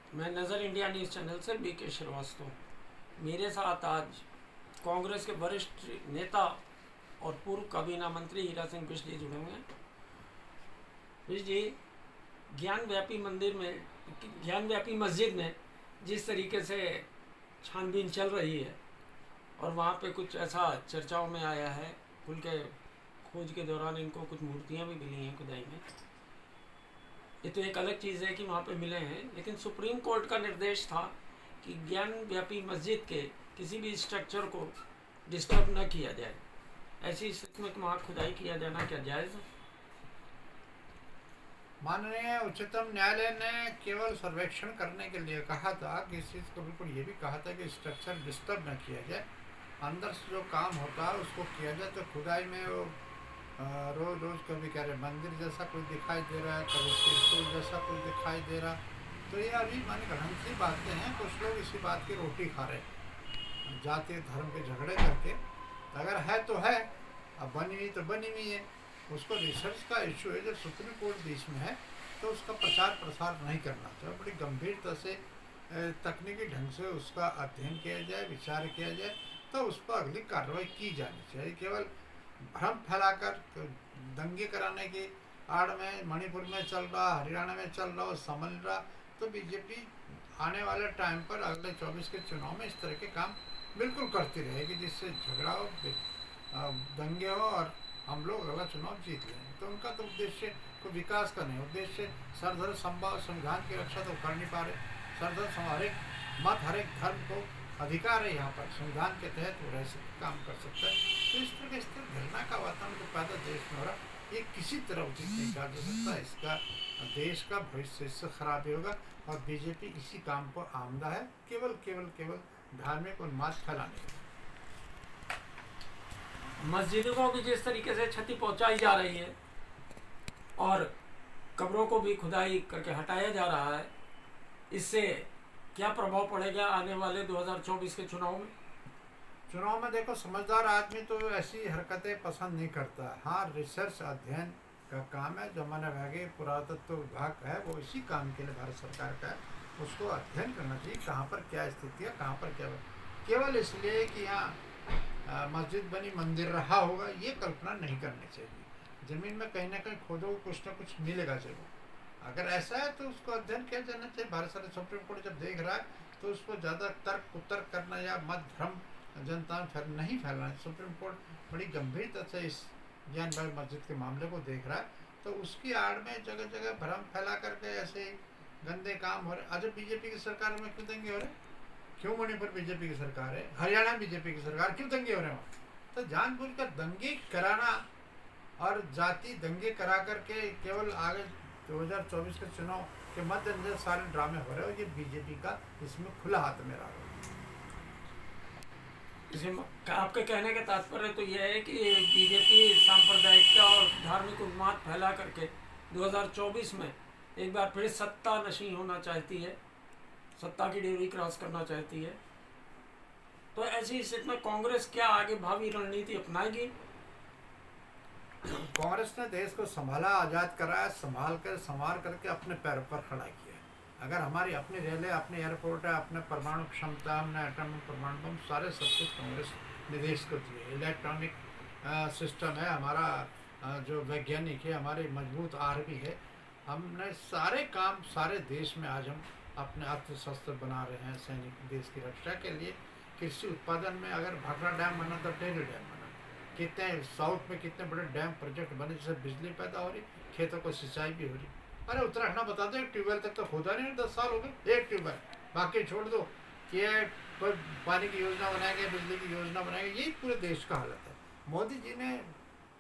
मैं नज़र India news channel से बीके श्रीवास्तव। मेरे साथ आज कांग्रेस के वरिष्ठ नेता और पूर्व काबीना मंत्री हीरा सिंह बिश्ली जुड़े हुए हैं। बिश्ली, ज्ञान व्यापी मंदिर में, ज्ञान व्यापी मस्जिद में जिस तरीके से छानबीन चल रही है और वहाँ पे कुछ ऐसा चर्चाओं में आया है, खुल के खोज के दौरान इनको कुछ मूर्तियाँ भी मिली हैं खुदाई में। ये तो एक अलग चीज़ है कि वहाँ पे मिले हैं, लेकिन सुप्रीम कोर्ट का निर्देश था कि ज्ञान व्यापी मस्जिद के किसी भी स्ट्रक्चर को डिस्टर्ब न किया जाए। ऐसी स्थिति में वहाँ खुदाई किया जाना क्या जायज़ है? माननीय उच्चतम न्यायालय ने केवल सर्वेक्षण करने के लिए कहा था कि इस चीज़ को बिल्कुल ये भी कहा था कि स्ट्रक्चर डिस्टर्ब न किया जाए, अंदर से जो काम होता है उसको किया जाए। तो खुदाई में वो रोज़ रोज़ कभी कह रहे मंदिर जैसा कुछ दिखाई दे रहा है, कभी स्कूल जैसा कुछ दिखाई दे रहा। तो ये अभी मान गढ़ सी बातें हैं। कुछ लोग इसी बात की रोटी खा रहे हैं, जातीय धर्म के झगड़े करके। अगर है तो है, अब बनी हुई तो बनी हुई है। उसको रिसर्च का इशू है, जब सुप्रीम कोर्ट बीच में है तो उसका प्रचार प्रसार नहीं करना चाहिए। बड़ी गंभीरता से तकनीकी ढंग से उसका अध्ययन किया जाए, विचार किया जाए, तो उस पर अगली कार्रवाई की जानी चाहिए। केवल भ्रम फैलाकर दंगे कराने की आड़ में मणिपुर में चल रहा, हरियाणा में चल रहा और समझ रहा, तो बीजेपी आने वाले टाइम पर अगले 24 के चुनाव में इस तरह के काम बिल्कुल करती रहेगी, जिससे झगड़ा हो, दंगे हो और हम लोग अगला चुनाव जीत लेंगे। तो उनका तो उद्देश्य को विकास का नहीं, उद्देश्य सरधर संभाव संविधान की रक्षा तो कर नहीं पा रहे। सरधर हर एक मत, हर एक धर्म को अधिकार है यहाँ पर, संविधान के तहत वो रह काम कर सकता है। तो इस तरह के घटना का वातावरण जो पैदा देश में हो रहा, ये किसी तरह उचित नहीं कहा जा सकता। इसका देश का भविष्य इससे खराब ही होगा और बीजेपी इसी काम पर आमदा है, केवल केवल केवल धार्मिक उन्माद फैलाने का। मस्जिदों को भी जिस तरीके से क्षति पहुंचाई जा रही है और कब्रों को भी खुदाई करके हटाया जा रहा है, इससे क्या प्रभाव पड़ेगा आने वाले 2024 के चुनाव में? चुनाव में देखो, समझदार आदमी तो ऐसी हरकतें पसंद नहीं करता। हाँ, रिसर्च अध्ययन का काम है, जो हमारे विभागीय पुरातत्व विभाग का है, वो इसी काम के लिए भारत सरकार का है। उसको अध्ययन करना चाहिए कहाँ पर क्या स्थिति है, कहाँ पर क्या। केवल इसलिए कि यहाँ मस्जिद बनी मंदिर रहा होगा, ये कल्पना नहीं करनी चाहिए। ज़मीन में कहीं ना कहीं खोदो, कुछ ना कुछ मिलेगा जरूर। अगर ऐसा है तो उसको अध्ययन किया जाना चाहिए। भारत सरकार सुप्रीम कोर्ट जब देख रहा है तो उसको ज़्यादा तर्क कुतर्क करना या मत भ्रम जनता में नहीं फैलाना। सुप्रीम कोर्ट बड़ी गंभीरता से इस ज्ञान भाई मस्जिद के मामले को देख रहा है, तो उसकी आड़ में जगह जगह भ्रम फैला करके ऐसे गंदे काम हो रहे। अच्छा, बीजेपी की सरकार में क्यों दंगे हो रहे? क्यों मणिपुर बीजेपी की सरकार है, हरियाणा बीजेपी की सरकार, क्यों दंगे हो रहे हैं वहाँ? तो जानबूझकर दंगे कराना और जाति दंगे करा करके केवल आगे 2024 के चुनाव के मद्देनजर सारे ड्रामे हो रहे हैं। ये बीजेपी का इसमें खुला हाथ में रहा। आपके कहने का तात्पर्य तो यह है कि बीजेपी सांप्रदायिकता और धार्मिक उन्माद फैला करके 2024 में एक बार फिर सत्ता नशीं होना चाहती है, सत्ता की डिग्री क्रॉस करना चाहती है। तो ऐसी स्थिति में कांग्रेस क्या आगे भावी रणनीति अपनाएगी? कांग्रेस ने देश को संभाला, आज़ाद कराया, संभाल करके अपने पैरों पर खड़ा किया। अगर हमारी अपनी रेलें, अपने एयरपोर्ट है, अपने परमाणु क्षमता, हमने एटम परमाणु बम, सारे सब कुछ कांग्रेस ने देश को दिए। इलेक्ट्रॉनिक सिस्टम है हमारा, जो वैज्ञानिक है, हमारी मजबूत आर्मी है। हमने सारे काम सारे देश में आज हम अपने अर्थशास्त्र बना रहे हैं, सैनिक देश की रक्षा के लिए। कृषि उत्पादन में अगर भाखड़ा डैम बना तो टेहरी डैम बना, कितने साउथ में कितने बड़े डैम प्रोजेक्ट बने जिससे बिजली पैदा हो रही, खेतों को सिंचाई भी हो रही। अरे उत्तराखंड बता दो, एक ट्यूबवेल तक तो खोदा नहीं, 10 साल हो गए, एक ट्यूबवेल। बाकी छोड़ दो कि कोई पानी की योजना बनाएंगे, बिजली की योजना बनाएंगे, यही पूरे देश का हालत है। मोदी जी ने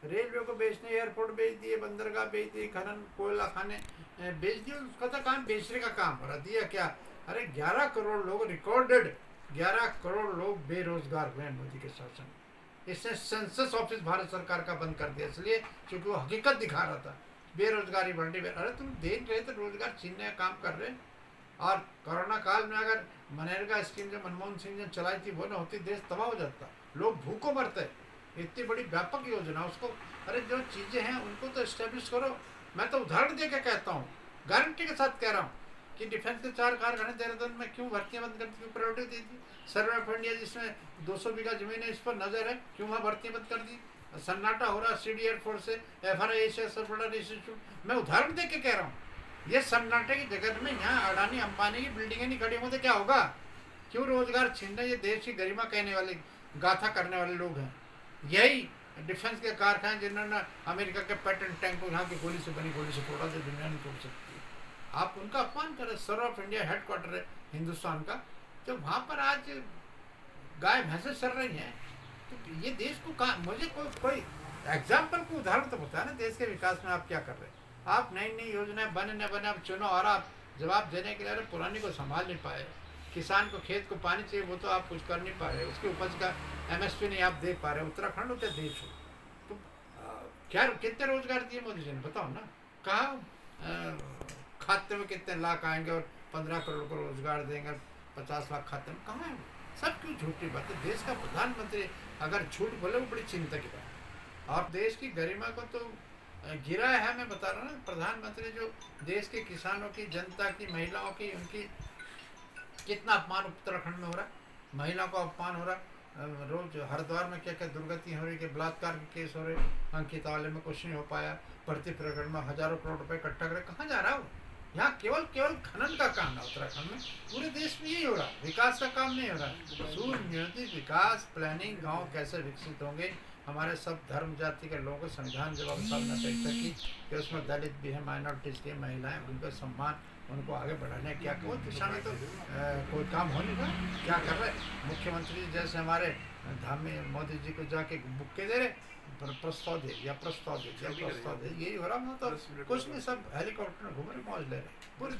रेलवे को बेचने, एयरपोर्ट बेच दिए, बंदरगाह बेच दिए, खनन कोयला खाने बेच दिए। उसका तो काम बेचने का काम हो रहा। दिया क्या? अरे 11 करोड़ लोग रिकॉर्डेड, 11 करोड़ लोग बेरोजगार हुए मोदी के शासन में। इसने सेंसस ऑफिस भारत सरकार का बंद कर दिया, इसलिए क्योंकि वो हकीकत दिखा रहा था बेरोजगारी बढ़ने में। अरे तुम देख रहे थे रोजगार छीनने का काम कर रहे। और कोरोना काल में अगर मनरेगा स्कीम जो मनमोहन सिंह ने चलाई थी वो ना होती, देश तबाह हो जाता, लोग भूखों मरते। इतनी बड़ी व्यापक योजना उसको, अरे जो चीज़ें हैं उनको तो इस्टेब्लिश करो। मैं तो उदाहरण दे के कहता हूँ, गारंटी के साथ कह रहा हूँ कि डिफेंस के 4 कारखाने देहरादून में क्यों भर्तियां बंद कर दी, क्यों प्रायोरिटी दी थी? सर्वे ऑफ इंडिया जिसमें 200 बीघा जमीन है, इस पर नजर है, क्यों वहाँ भर्ती बंद कर दी? सन्नाटा हो रहा CD एयरफोर्स से, FRI एशिया सर्वलर इंस्टीट्यूट। मैं उदाहरण दे के कह रहा हूँ, ये सन्नाटे की जगत में यहाँ अडानी अंबानी की बिल्डिंगें नहीं खड़ी होती, क्या होगा? क्यों रोजगार छीन रहे? ये देश की गरिमा कहने वाले, गाथा करने वाले लोग हैं। यही डिफेंस के कारखाने जिन्होंने अमेरिका के पेटेंट टैंक को यहाँ की गोली से बनी गोली से तोड़ा, तो दुनिया नहीं तोड़ सकती है। आप उनका अपमान करें। सर्व ऑफ इंडिया हेडक्वार्टर है हिंदुस्तान का, तो वहाँ पर आज गाय भैंसें चल रही हैं, तो ये देश को कहा, मुझे कोई एग्जाम्पल को उदाहरण तो बताया ना देश के विकास में आप क्या कर रहे हैं। आप नई नई योजनाएं बने न बने आप चुनो, और आप जवाब देने के लिए पुरानी को संभाल नहीं पाए। किसान को खेत को पानी चाहिए, वो तो आप कुछ कर नहीं पा रहे, उसके उपज का MSP नहीं आप दे पा रहे। उत्तराखंड होते देश हो, तो क्या कितने रोजगार दिए मोदी जी ने, बताओ ना। कहाँ खाते में कितने लाख आएंगे और 15 करोड़ को रोजगार देंगे, 50 लाख खाते में, कहाँ है? सब क्यों झूठी बात है। देश का प्रधानमंत्री अगर झूठ बोले वो बड़ी चिंता की बात है, और देश की गरिमा को तो गिरा है। मैं बता रहा हूँ ना, प्रधानमंत्री जो देश के किसानों की, जनता की, महिलाओं की, उनकी कितना अपमान उत्तराखंड में हो रहा है, महिलाओं का अपमान हो रहा है। रोज हरिद्वार में क्या क्या दुर्गति हो रही है, बलात्कार के केस हो रहे, अंकिता वाले में कुछ नहीं हो पाया, भर्ती प्रकरण में हजारों करोड़ रुपए इकट्ठा करे, कहाँ जा रहा हो? यहाँ केवल खनन का काम है उत्तराखंड में, पूरे देश में यही हो रहा है, विकास का काम नहीं हो रहा है। सुनियोजित विकास प्लानिंग, गांव कैसे विकसित होंगे, हमारे सब धर्म जाति के लोगों को संविधान जवाब साहब ने अपेक्षा की कि उसमें दलित भी है, माइनॉरिटीज़ के, महिलाएं, उनका सम्मान, उनको आगे बढ़ाने क्या कोई दिशा में तो कोई काम हो नहीं रहा। क्या कर रहे मुख्यमंत्री जैसे हमारे धामी मोदी जी को जाके बुक्के दे रहे, प्रस्ताव दे या प्रस्ताव दे, यही हो रहा। तो कुछ नहीं, सब हेलीकॉप्टर में घूम रहे, मौज ले रहे पूरे